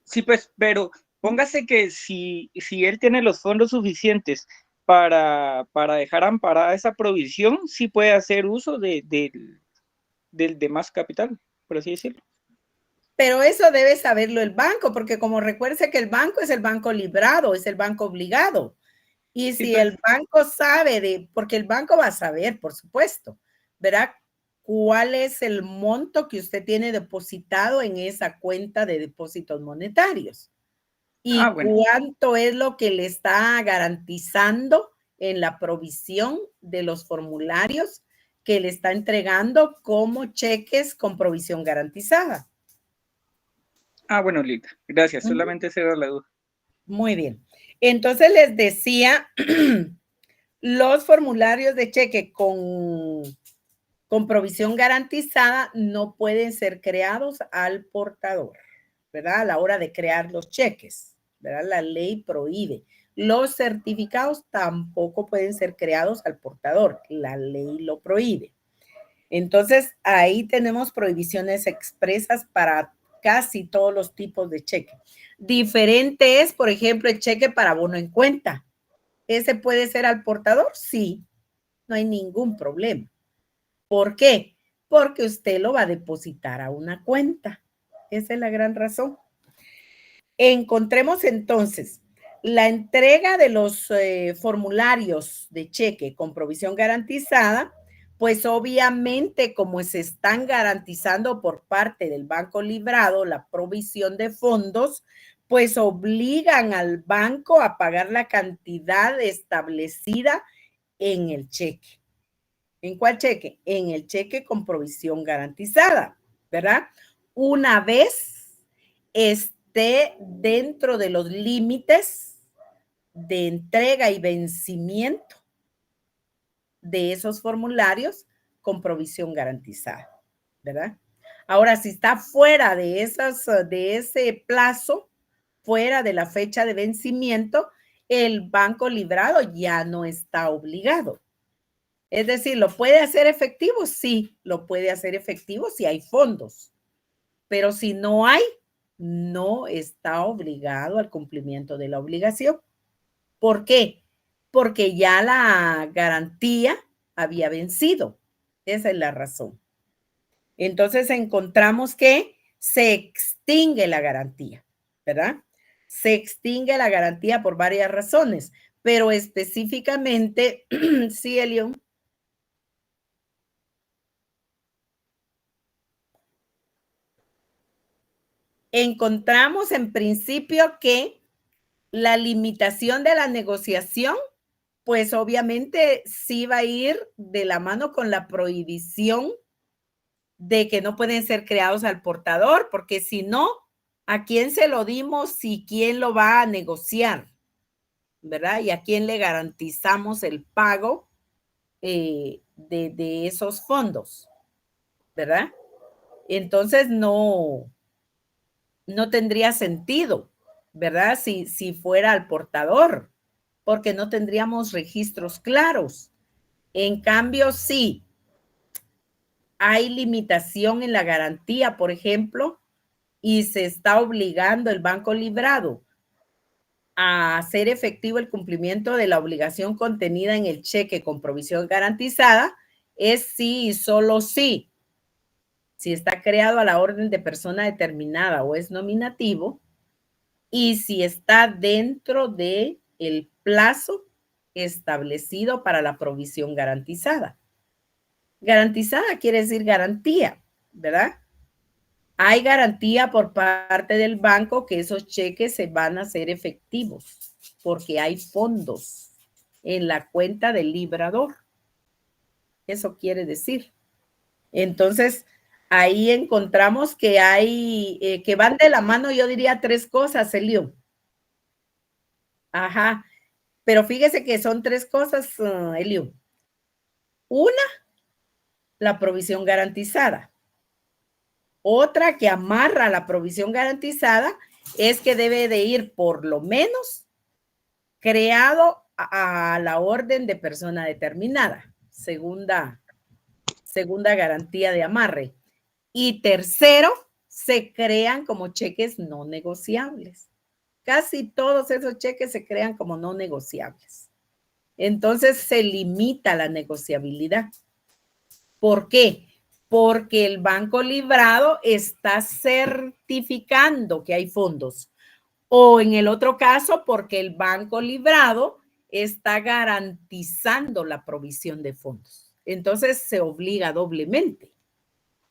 Sí, pues, pero póngase que si él tiene los fondos suficientes para dejar amparada esa provisión, sí puede hacer uso del demás capital, por así decirlo. Pero eso debe saberlo el banco, porque como recuerde que el banco es el banco librado, es el banco obligado. Y Sí, si pues. el banco sabe porque el banco va a saber, por supuesto, ¿verdad? ¿Cuál es el monto que usted tiene depositado en esa cuenta de depósitos monetarios? Y Bueno. cuánto es lo que le está garantizando en la provisión de los formularios que le está entregando como cheques con provisión garantizada. Bueno, Lita, gracias. Solamente esa era la duda. Muy bien. Entonces les decía, los formularios de cheque con provisión garantizada no pueden ser creados al portador, ¿verdad? A la hora de crear los cheques, ¿verdad? La ley prohíbe. Los certificados tampoco pueden ser creados al portador. La ley lo prohíbe. Entonces, ahí tenemos prohibiciones expresas para casi todos los tipos de cheque. Diferente es, por ejemplo, el cheque para bono en cuenta. ¿Ese puede ser al portador? Sí, no hay ningún problema. ¿Por qué? Porque usted lo va a depositar a una cuenta. Esa es la gran razón. Encontremos entonces la entrega de los formularios de cheque con provisión garantizada, pues obviamente como se están garantizando por parte del banco librado la provisión de fondos, pues obligan al banco a pagar la cantidad establecida en el cheque. ¿En cuál cheque? En el cheque con provisión garantizada, ¿verdad? Una vez esté dentro de los límites de entrega y vencimiento de esos formularios con provisión garantizada, ¿verdad? Ahora, si está fuera de ese plazo, fuera de la fecha de vencimiento, el banco librado ya no está obligado. Es decir, ¿lo puede hacer efectivo? Sí, lo puede hacer efectivo si hay fondos. Pero si no hay, no está obligado al cumplimiento de la obligación. ¿Por qué? Porque ya la garantía había vencido. Esa es la razón. Entonces encontramos que se extingue la garantía, ¿verdad? Se extingue la garantía por varias razones, pero específicamente, sí, Elión. Encontramos en principio que la limitación de la negociación, pues obviamente sí va a ir de la mano con la prohibición de que no pueden ser creados al portador, porque si no, ¿a quién se lo dimos y quién lo va a negociar? ¿Verdad? Y a quién le garantizamos el pago de esos fondos, ¿verdad? Entonces no tendría sentido, ¿verdad? Si fuera al portador, porque no tendríamos registros claros. En cambio, sí, hay limitación en la garantía, por ejemplo, y se está obligando el banco librado a hacer efectivo el cumplimiento de la obligación contenida en el cheque con provisión garantizada, es sí y solo sí. Si está creado a la orden de persona determinada o es nominativo, y si está dentro de el plazo establecido para la provisión garantizada. Garantizada quiere decir garantía, ¿verdad? Hay garantía por parte del banco que esos cheques se van a hacer efectivos porque hay fondos en la cuenta del librador. Eso quiere decir. Entonces, ahí encontramos que hay, que van de la mano, yo diría 3 cosas, Elio. Ajá, pero fíjese que son 3 cosas, Elio. Una, la provisión garantizada. Otra que amarra la provisión garantizada es que debe de ir por lo menos creado a la orden de persona determinada. Segunda garantía de amarre. Y tercero, se crean como cheques no negociables. Casi todos esos cheques se crean como no negociables. Entonces se limita la negociabilidad. ¿Por qué? porque el banco librado está certificando que hay fondos. O en el otro caso, porque el banco librado está garantizando la provisión de fondos. Entonces se obliga doblemente,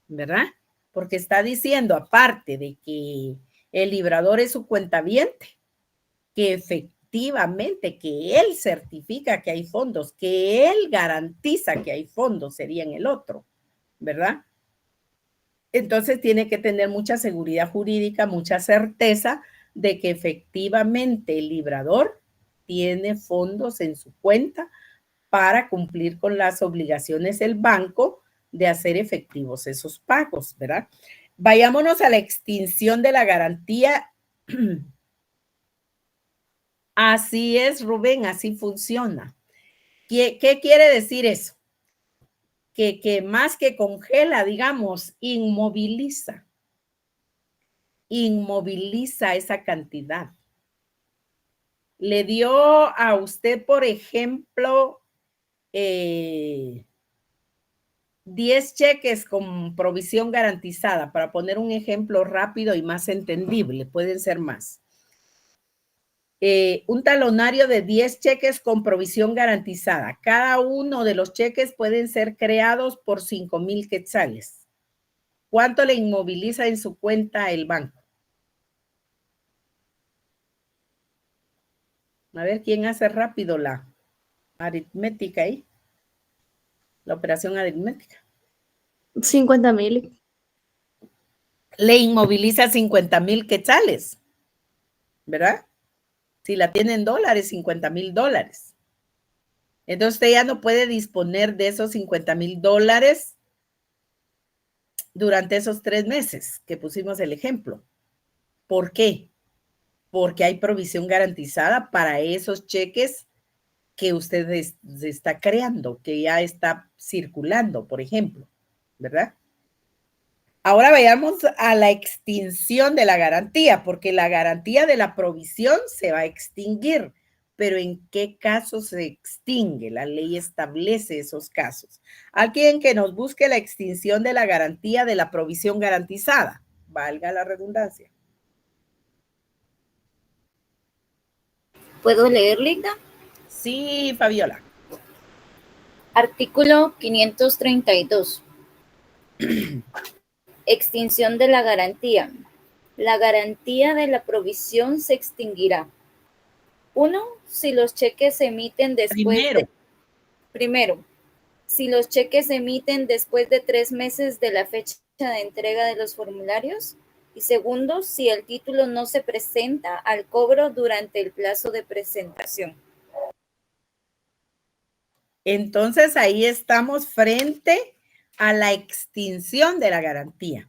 ¿verdad? Porque está diciendo, aparte de que el librador es su cuentaviente, que efectivamente que él certifica que hay fondos, que él garantiza que hay fondos, sería en el otro, ¿verdad? Entonces tiene que tener mucha seguridad jurídica, mucha certeza de que efectivamente el librador tiene fondos en su cuenta para cumplir con las obligaciones del banco de hacer efectivos esos pagos, ¿verdad? Vayámonos a la extinción de la garantía. Así es, Rubén, así funciona. ¿Qué quiere decir eso? Que más que congela, digamos, inmoviliza esa cantidad. Le dio a usted, por ejemplo, 10 cheques con provisión garantizada, para poner un ejemplo rápido y más entendible, pueden ser más. Un talonario de 10 cheques con provisión garantizada. Cada uno de los cheques pueden ser creados por 5,000 quetzales. ¿Cuánto le inmoviliza en su cuenta el banco? A ver, ¿quién hace rápido la aritmética ahí? La operación aritmética. 50,000. Le inmoviliza 50,000 quetzales, ¿verdad? Si la tiene en dólares, 50,000 dólares. Entonces usted ya no puede disponer de esos 50,000 dólares durante esos 3 meses que pusimos el ejemplo. ¿Por qué? Porque hay provisión garantizada para esos cheques que usted está creando, que ya está circulando, por ejemplo, ¿verdad? Ahora vayamos a la extinción de la garantía, porque la garantía de la provisión se va a extinguir, pero ¿en qué casos se extingue? La ley establece esos casos. Alguien que nos busque la extinción de la garantía de la provisión garantizada, valga la redundancia. ¿Puedo leer, Linda? Sí, Fabiola. Artículo 532. Extinción de la garantía. La garantía de la provisión se extinguirá. 1. Si los cheques se emiten después Primero, si los cheques se emiten después de 3 meses de la fecha de entrega de los formularios. Y segundo, si el título no se presenta al cobro durante el plazo de presentación. Entonces ahí estamos frente a la extinción de la garantía.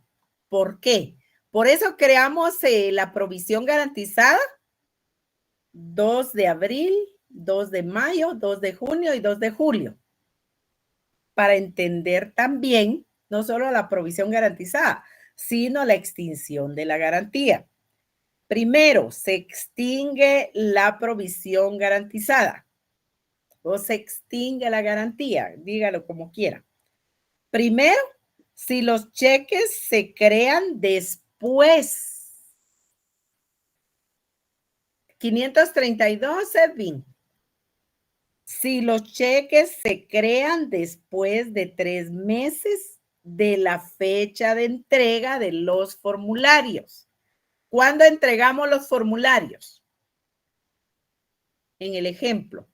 ¿Por qué? Por eso creamos la provisión garantizada 2 de abril, 2 de mayo, 2 de junio y 2 de julio. Para entender también no solo la provisión garantizada, sino la extinción de la garantía. Primero, se extingue la provisión garantizada o se extingue la garantía, dígalo como quiera. Primero, si los cheques se crean después. 532, Edwin. Si los cheques se crean después de 3 meses de la fecha de entrega de los formularios. ¿Cuándo entregamos los formularios? En el ejemplo,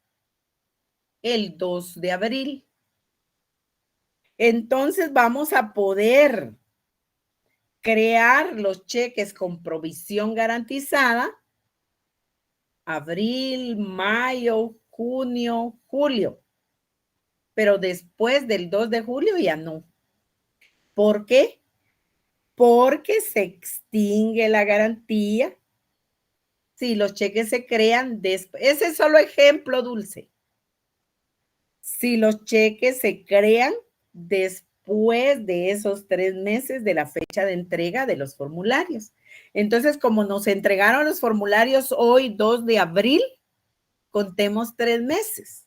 el 2 de abril. Entonces vamos a poder crear los cheques con provisión garantizada abril, mayo, junio, julio. Pero después del 2 de julio ya no. ¿Por qué? Porque se extingue la garantía si los cheques se crean después. Ese es solo ejemplo, Dulce. Si los cheques se crean después de esos 3 meses de la fecha de entrega de los formularios. Entonces, como nos entregaron los formularios hoy, 2 de abril, contemos 3 meses.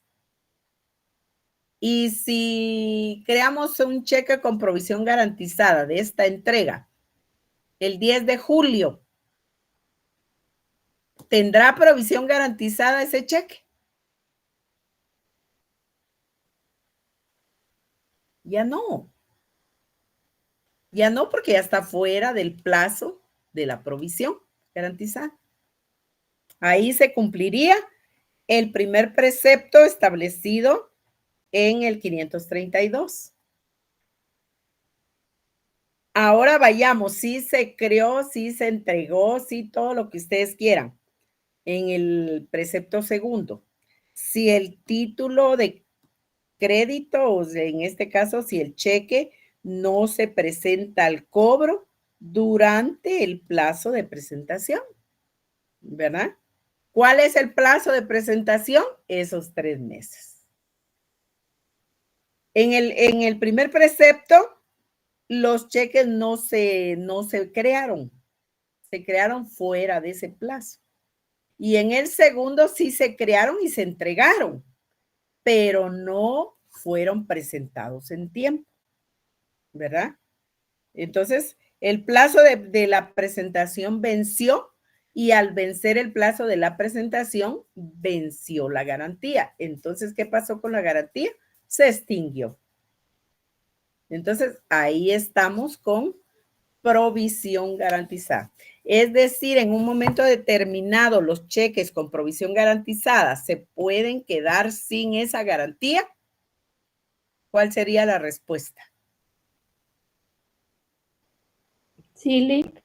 Y si creamos un cheque con provisión garantizada de esta entrega, el 10 de julio, ¿tendrá provisión garantizada ese cheque? Ya no. Ya no, porque ya está fuera del plazo de la provisión garantizada. Ahí se cumpliría el primer precepto establecido en el 532. Ahora vayamos, si se creó, si se entregó, si todo lo que ustedes quieran. En el precepto segundo, si el título de crédito, o sea, en este caso, si el cheque no se presenta al cobro durante el plazo de presentación, ¿verdad? ¿Cuál es el plazo de presentación? Esos 3 meses. En el primer precepto, los cheques no se crearon, se crearon fuera de ese plazo. Y en el segundo sí se crearon y se entregaron, pero no fueron presentados en tiempo, ¿verdad? Entonces, el plazo de la presentación venció y al vencer el plazo de la presentación, venció la garantía. Entonces, ¿qué pasó con la garantía? Se extinguió. Entonces, ahí estamos con provisión garantizada. Es decir, en un momento determinado, los cheques con provisión garantizada se pueden quedar sin esa garantía. ¿Cuál sería la respuesta? Sí, Lick.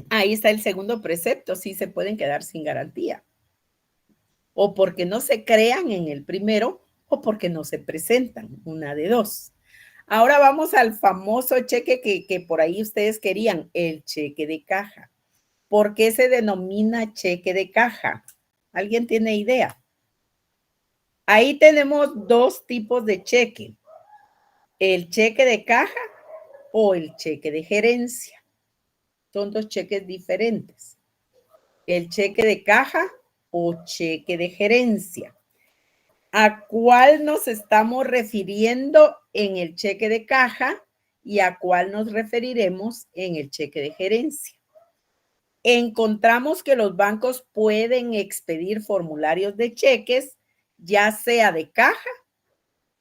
Ahí está el segundo precepto, sí se pueden quedar sin garantía. O porque no se crean en el primero o porque no se presentan, una de dos. Ahora vamos al famoso cheque que por ahí ustedes querían, el cheque de caja. ¿Por qué se denomina cheque de caja? ¿Alguien tiene idea? Ahí tenemos 2 tipos de cheque. El cheque de caja o el cheque de gerencia. Son 2 cheques diferentes. El cheque de caja o cheque de gerencia. ¿A cuál nos estamos refiriendo en el cheque de caja y a cuál nos referiremos en el cheque de gerencia? Encontramos que los bancos pueden expedir formularios de cheques, ya sea de caja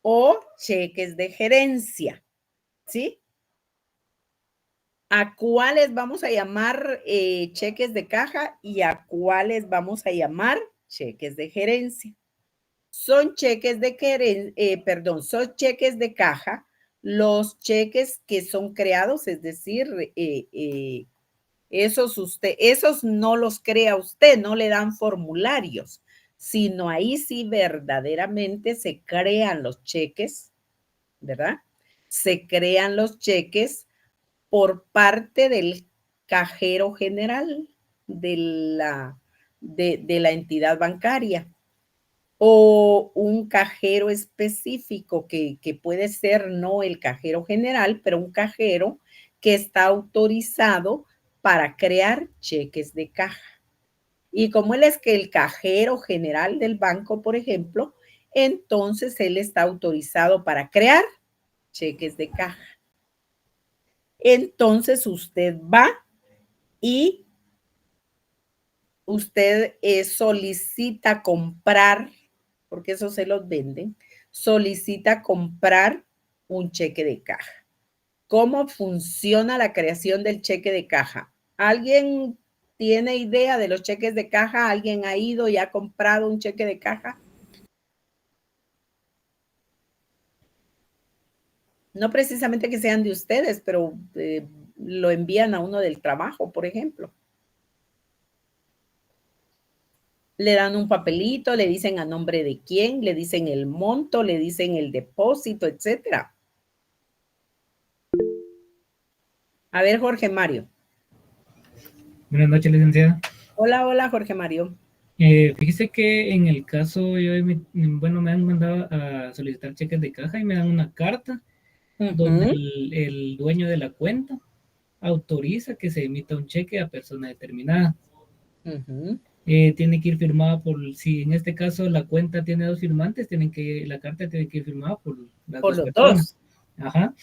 o cheques de gerencia, ¿sí? ¿A cuáles vamos a llamar cheques de caja y a cuáles vamos a llamar cheques de gerencia? Son cheques de son cheques de caja, los cheques que son creados, es decir, esos no los crea usted, no le dan formularios, sino ahí sí verdaderamente se crean los cheques, ¿verdad? Se crean los cheques por parte del cajero general de la entidad bancaria o un cajero específico que puede ser no el cajero general, pero un cajero que está autorizado para crear cheques de caja. Y como él es que el cajero general del banco, por ejemplo, entonces él está autorizado para crear cheques de caja. Entonces usted va y usted solicita comprar, porque eso se los venden, solicita comprar un cheque de caja. ¿Cómo funciona la creación del cheque de caja? ¿Alguien tiene idea de los cheques de caja? ¿Alguien ha ido y ha comprado un cheque de caja? No precisamente que sean de ustedes, pero lo envían a uno del trabajo, por ejemplo. Le dan un papelito, le dicen a nombre de quién, le dicen el monto, le dicen el depósito, etcétera. A ver, Jorge Mario. Buenas noches, licenciada. Hola, hola, Jorge Mario. Fíjese que en el caso, me han mandado a solicitar cheques de caja y me dan una carta donde el dueño de la cuenta autoriza que se emita un cheque a persona determinada. tiene que ir firmada por, si en este caso la cuenta tiene 2 firmantes, la carta tiene que ir firmada por las Por 2 los personas. 2. Ajá.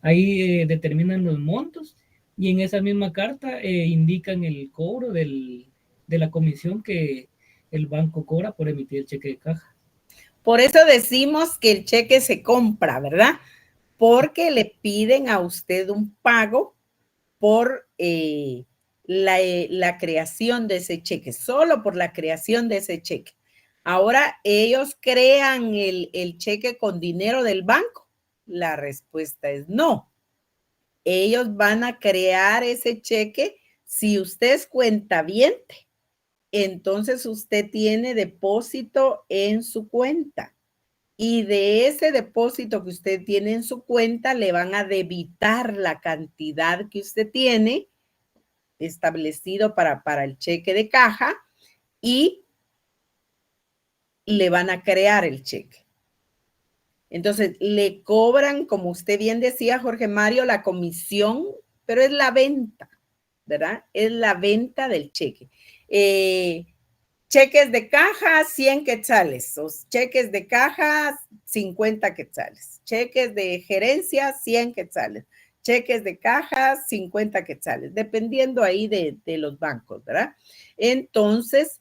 Ahí determinan los montos y en esa misma carta indican el cobro de la comisión que el banco cobra por emitir el cheque de caja. Por eso decimos que el cheque se compra, ¿verdad? Porque le piden a usted un pago por la creación de ese cheque, solo por la creación de ese cheque. Ahora, ¿ellos crean el cheque con dinero del banco? La respuesta es no. Ellos van a crear ese cheque si usted es cuentaviente. Entonces usted tiene depósito en su cuenta. Y de ese depósito que usted tiene en su cuenta, le van a debitar la cantidad que usted tiene establecido para el cheque de caja y le van a crear el cheque. Entonces, le cobran, como usted bien decía, Jorge Mario, la comisión, pero es la venta, ¿verdad? Es la venta del cheque. Cheques de caja, 100 quetzales. Cheques de caja, 50 quetzales. Cheques de gerencia, 100 quetzales. Cheques de caja, 50 quetzales, dependiendo ahí de los bancos, ¿verdad? Entonces,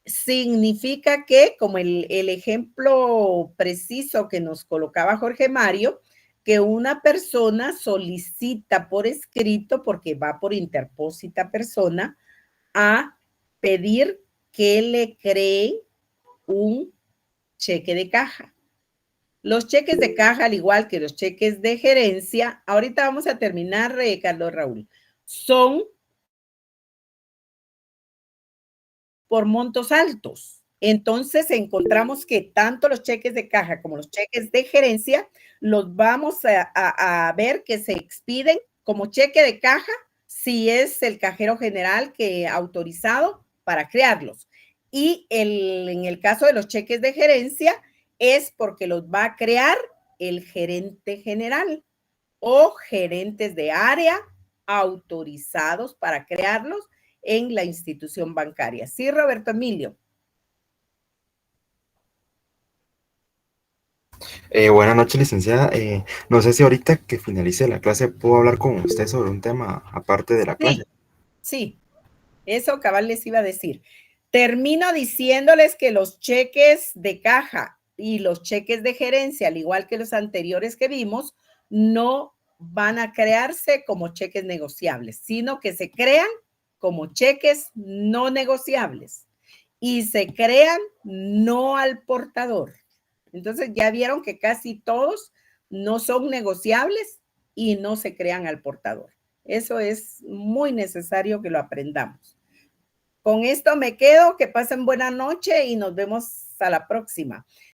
significa que, como el ejemplo preciso que nos colocaba Jorge Mario, que una persona solicita por escrito, porque va por interpósita persona, a pedir que le creen un cheque de caja. Los cheques de caja, al igual que los cheques de gerencia, ahorita vamos a terminar, Carlos Raúl, son por montos altos. Entonces encontramos que tanto los cheques de caja como los cheques de gerencia los vamos a ver que se expiden como cheque de caja si es el cajero general que ha autorizado para crearlos. Y en el caso de los cheques de gerencia es porque los va a crear el gerente general o gerentes de área autorizados para crearlos en la institución bancaria. Sí, Roberto Emilio. Buenas noches, licenciada. No sé si ahorita que finalice la clase puedo hablar con usted sobre un tema aparte de la clase. Sí, eso cabal les iba a decir. Termino diciéndoles que los cheques de caja y los cheques de gerencia, al igual que los anteriores que vimos, no van a crearse como cheques negociables, sino que se crean como cheques no negociables y se crean no al portador. Entonces ya vieron que casi todos no son negociables y no se crean al portador. Eso es muy necesario que lo aprendamos. Con esto me quedo, que pasen buena noche y nos vemos a la próxima.